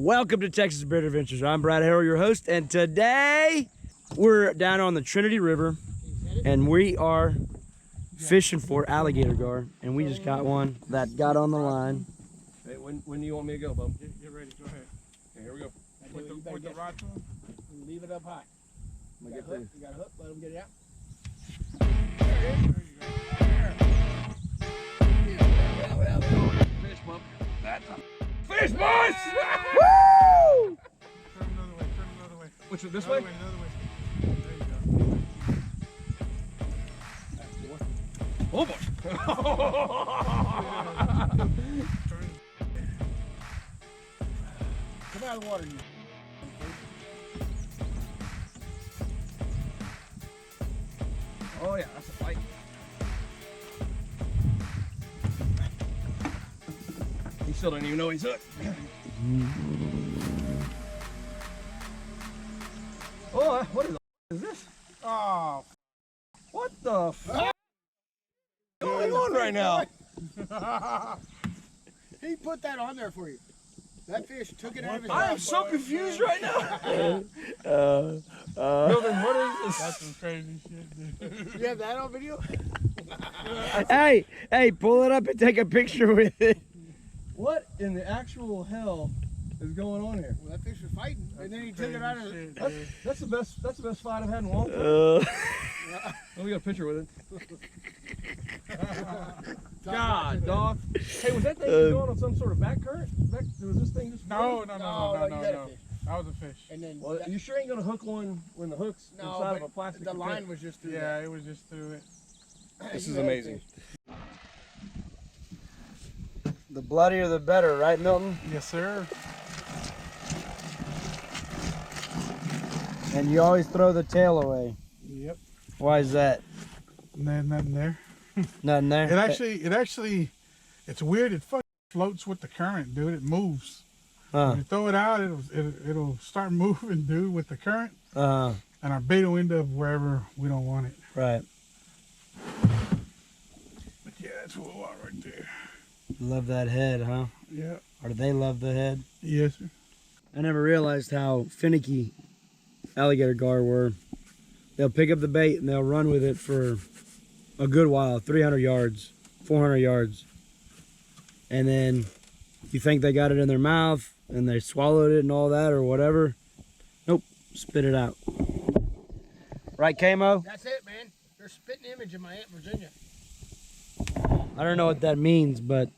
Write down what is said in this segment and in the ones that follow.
Welcome to Texas Bird Adventures. I'm Brad Harrell, your host, and today we're down on the Trinity River and we are fishing for alligator gar, and we just got one that got on the line. Hey, when do you want me to go, bub? Get ready, go ahead. Okay, here we go. Put the rod to him. Leave it up high. You got a hook, let him get it out. There you go. Fish, bub. That's a fish, boys! Woo! Turn another way. Which one, this Another way? Another way. There you go. Oh, boy. Come out of the water, you. Oh, yeah, that's a fight. He still don't even know he's hooked. Oh, what is this? Oh, What the f going on right now? He put that on there for you. That fish took it out of his I am mouth. so confused right now. Milton, what is this? that's some crazy shit, dude. You have that on video? Hey, pull it up and take a picture with it. What in the actual hell is going on here? Well, that fish was fighting, and then he took it out of Shit, That's, dude. that's the best fight I've had in a long time. Oh, we got a picture with it. God, dog. Hey, was that thing going on some sort of back current? Was this thing just No. you got a fish. That was a fish. And then Well, you sure ain't gonna hook one when the hook's inside of a plastic the container? line was just through Yeah, it was just through it. This is amazing. The bloodier the better, right, Milton? Yes, sir. And you always throw the tail away. Yep. Why is that? Nothing there. Nothing there? It actually, it's weird. It fucking floats with the current, dude. It moves. Uh, When you throw it out, it'll start moving, dude, with the current, uh, and our bait will end up wherever we don't want it. right. But yeah, that's what we want right there. Love that head, huh? Yeah. Or do they love the head? Yes, sir. I never realized how finicky alligator gar were. They'll pick up the bait and they'll run with it for a good while, 300 yards, 400 yards. And then you think they got it in their mouth and they swallowed it and all that or whatever. Nope, spit it out. Right, Camo? That's it, man. They're a spitting image of my Aunt Virginia. I don't know what that means, but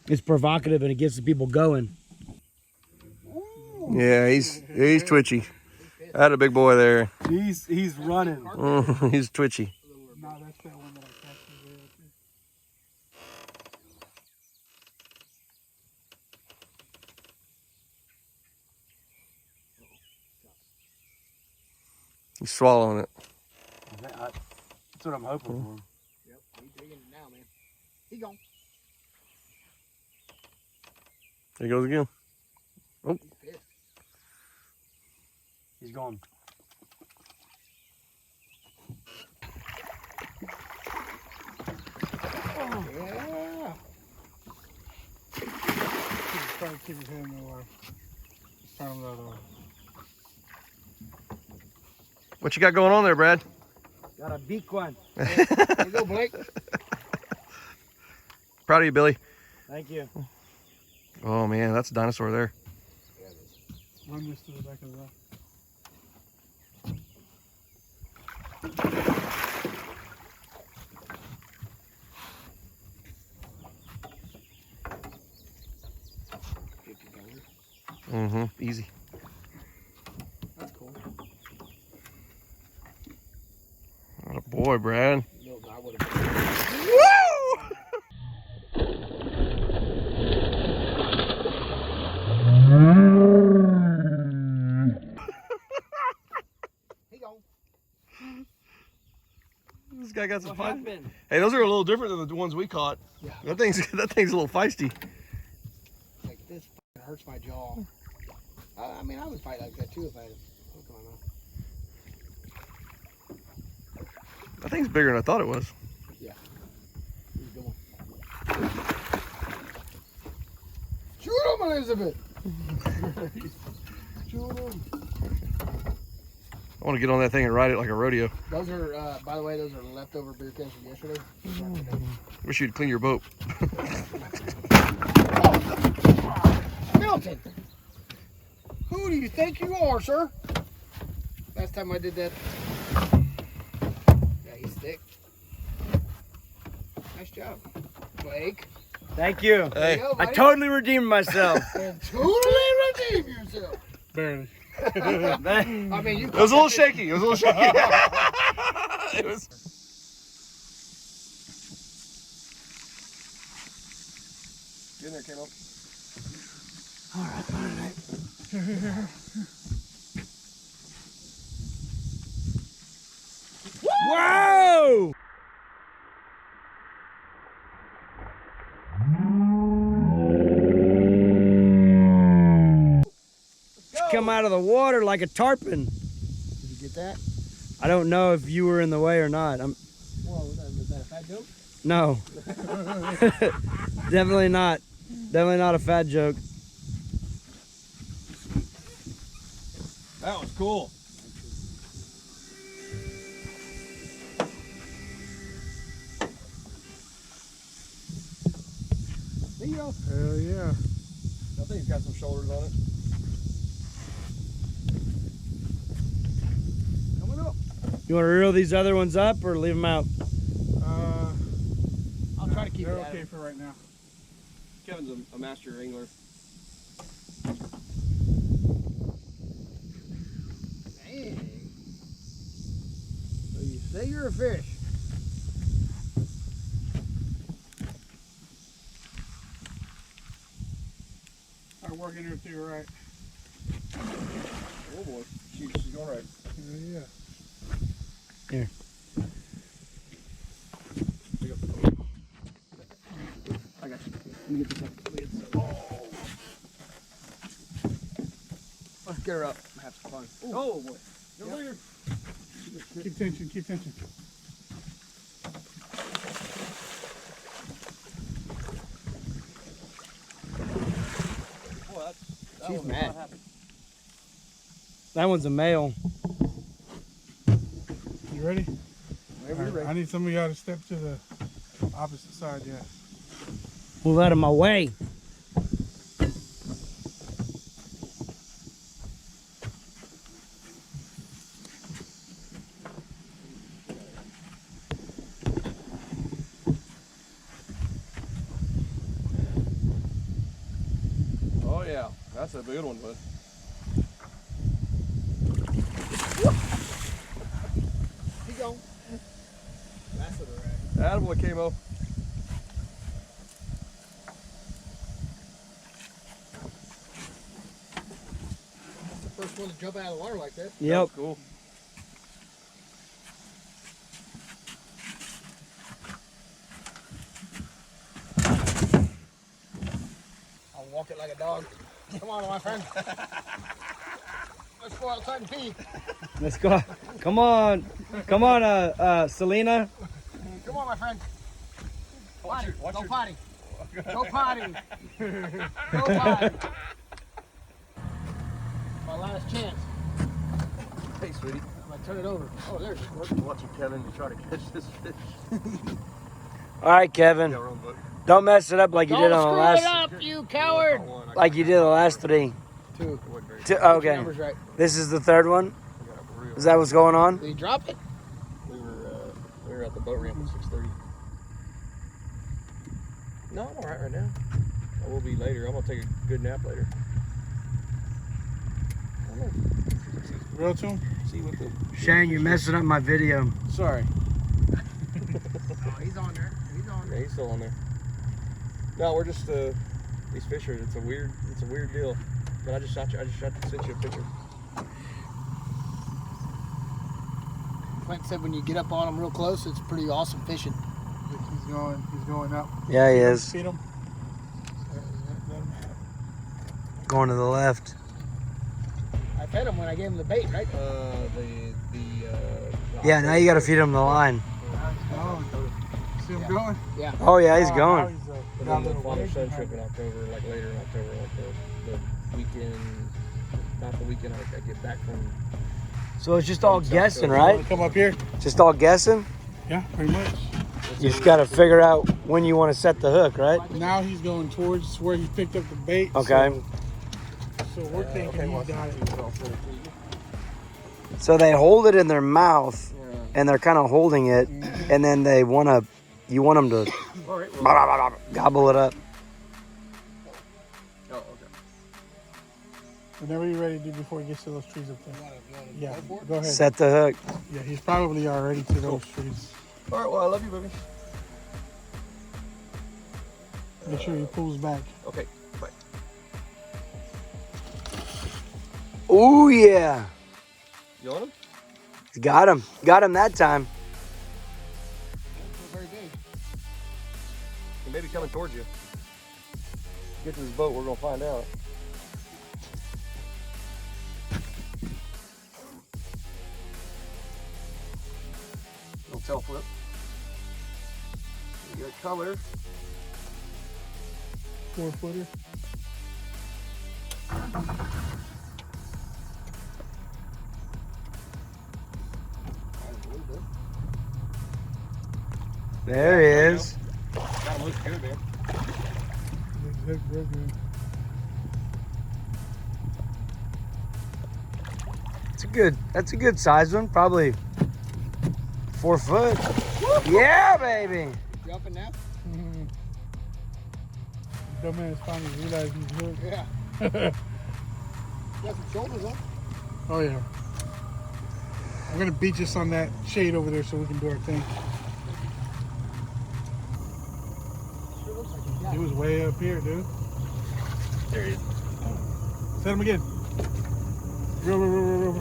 it's provocative and it gets the people going. Yeah, he's twitchy. I had a big boy there. He's running. He's twitchy. No, that's that one that I cast over there. He's swallowing it. That's what I'm hoping for. Yep, he's digging it now, man. He gone. There he goes again. He's pissed. He's gone. Yeah. He's trying to keep his head in the water. He's trying to the other way. What you got going on there, Brad? Got a big one. There you go, Blake. Proud of you, Billy. Thank you. Oh man, that's a dinosaur there. Run this to the back of the rock. Mm-hmm. Easy. That's cool. What a boy, Brad. No, I would have. He gone. This guy got some What fun. happened? Hey, those are a little different than the ones we caught. Yeah. That thing's a little feisty. Like this hurts my jaw. I mean, I would fight like that too if I had a hook on my mouth. That thing's bigger than I thought it was. Yeah. He's going. Shoot him, Elizabeth! I want to get on that thing and ride it like a rodeo. Those are, by the way, those are leftover beer cans from yesterday. Wish you'd clean your boat. Milton! Who do you think you are, sir? Last time I did that. Yeah, he's thick. Nice job, Blake. Thank you. There you go, I buddy. totally redeemed myself. And totally redeem yourself. Barely. I mean, you. It was a little shaky. It was a little shaky. It was. Get in there, Camo. Whoa! Come out of the water like a tarpon. Did you get that? I don't know if you were in the way or not. Whoa, was that a fat joke? No. Definitely not. Definitely not a fat joke. That was cool. There you go. Hell yeah. I think it's got some shoulders on it. Coming up. You want to reel these other ones up or leave them out? I'll try to keep They're it okay for right now. Kevin's a master angler. Dang. So you say you're a fish. I'm working her too, right? Oh boy, she's going right. Yeah. Here. I got you. Let me get this up. Let's get her up. Have some fun. Oh boy. Go there. Keep tension, keep tension. Boy, that She's was mad. not happy. That one's a male. You ready? Whenever you're ready. I need some of y'all to step to the opposite side, yeah. Move out of my way. Oh yeah, that's a good one, bud. Keep going. That's what they're at. Attaboy, Camo. That's the first one to jump out of the water like that. Yep. That's cool. I'll walk it like a dog. Come on, my friend. Let's go outside and pee. Let's go. Come on. Come on, Selena. Come on, my friend. Watch Potty. your- watch Go your- potty. Go potty. Go potty. My last chance. Hey, sweetie. I'm gonna turn it over. Oh, there's it. Watching Kevin try to catch this fish. All right, Kevin. Yeah, we're on the boat. Don't mess it up like you did Don't on the screw last. it up, you coward. Like you did the last three. Two. Okay. Number's right. This is the third one. Is that what's going on? Did you drop it? We were at the boat ramp at 6:30. No, I'm all right now. I will be later. I'm gonna take a good nap later. I don't know. Real to him? See what the. Shane, you're messing up my video. Sorry. Oh, he's on there. He's on Yeah, he's still on there. No, we're just these fishers. It's a weird deal. But I just sent you a picture. Clint said when you get up on them real close, it's pretty awesome fishing. He's going up. Yeah, he is. Feed him. Going to the left. I fed him when I gave him the bait, right? Yeah, now you got to feed him the line. See him going? Yeah. Oh yeah, he's Now going. he's, And got a then the little father wave son behind trip in October, like later in October, like the weekend, not the weekend I get back from. So it's just all South guessing, Coast. right? Come up here. Just all guessing? Yeah, pretty much. You just got to figure out when you want to set the hook, right? Now he's going towards where he picked up the bait. Okay. So we're thinking he's got it. So they hold it in their mouth, Yeah. and they're kind of holding it, and then you want them to All right. Well, gobble it up. oh, okay. Whenever you're ready to do before he gets to those trees up there. Yeah, go ahead. Set the hook. Yeah, he's probably already to those trees. All right. Well, I love you, baby. Make sure he pulls back. Okay. Bye. Oh yeah, You want him? got him. Got him that time. Very big. He may be coming towards you. Get to this boat. We're gonna find out. Little tail flip. You got color. 4-footer. There he is. Got him looking good, man. Looks real good. That's a good size one. Probably 4 foot. Yeah, baby. Jumping now? Dumbass finally realized he's hooked. Yeah. Got some shoulders up. Oh yeah. I'm gonna beach us on that shade over there so we can do our thing. Sure looks like he got He was way up here, dude. There he is. Set him again. Row.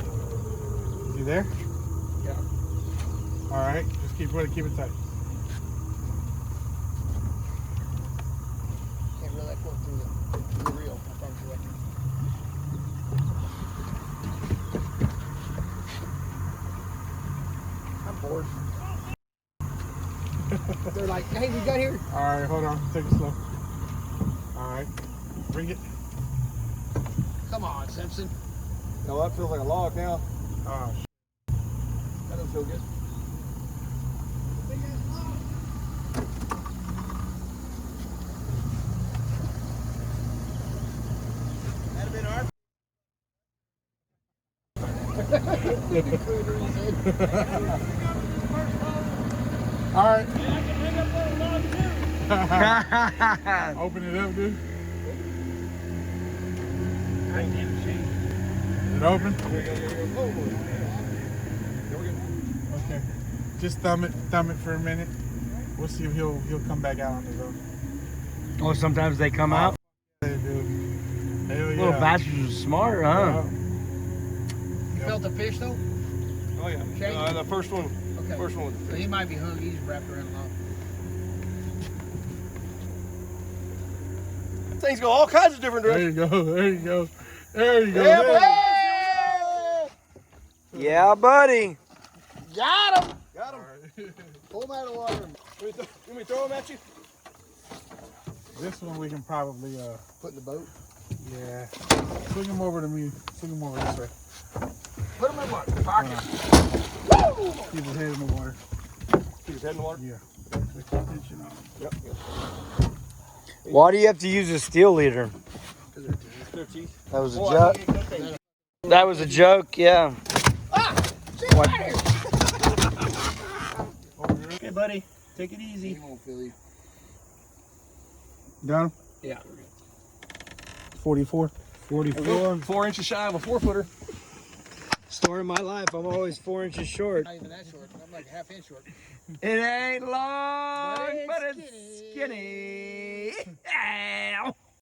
Is he there? Yeah. All right. Just keep running. Keep it tight. Can't reel that cork through the reel. I promise you that. I'm bored. They're like, hey, we got here. All right. Hold on. Take it slow. All right. Bring it. Come on, Simpson. No, that feels like a log now. Oh, That doesn't feel good. That'd have been our. all right. Open it up, dude. Is it open? Okay. Just thumb it for a minute. We'll see if he'll come back out on his own. Oh, sometimes they come out. Hey, dude. Hell yeah. Little bastards are smart, huh? You felt the fish though? Oh yeah. Shane? The first one. Okay. First one. So he might be hung. He's wrapped around a lot. Things go all kinds of different There directions. you go. There you go. There you go. Yeah, There. Yeah, buddy. Got him. Got him. Pull him out of the water. You want me to throw him at you? This one we can probably Put in the boat. yeah. Swing him over to me. Swing him over this way. Put him in what? Pocket. Keep his head in the water. Keep his head in the water. Yeah. Put your attention on him. Yep. Why do you have to use a steel leader? Their teeth. That was a Oh, joke. That was a joke, yeah. What? Okay, buddy. Take it He easy. won't feel you. Down. Yeah. 44. 44. 4 inches shy of a 4-footer. Story of my life. I'm always 4 inches short. Not even that short. I'm like half inch short. It ain't long, But but it's it's skinny. Ow.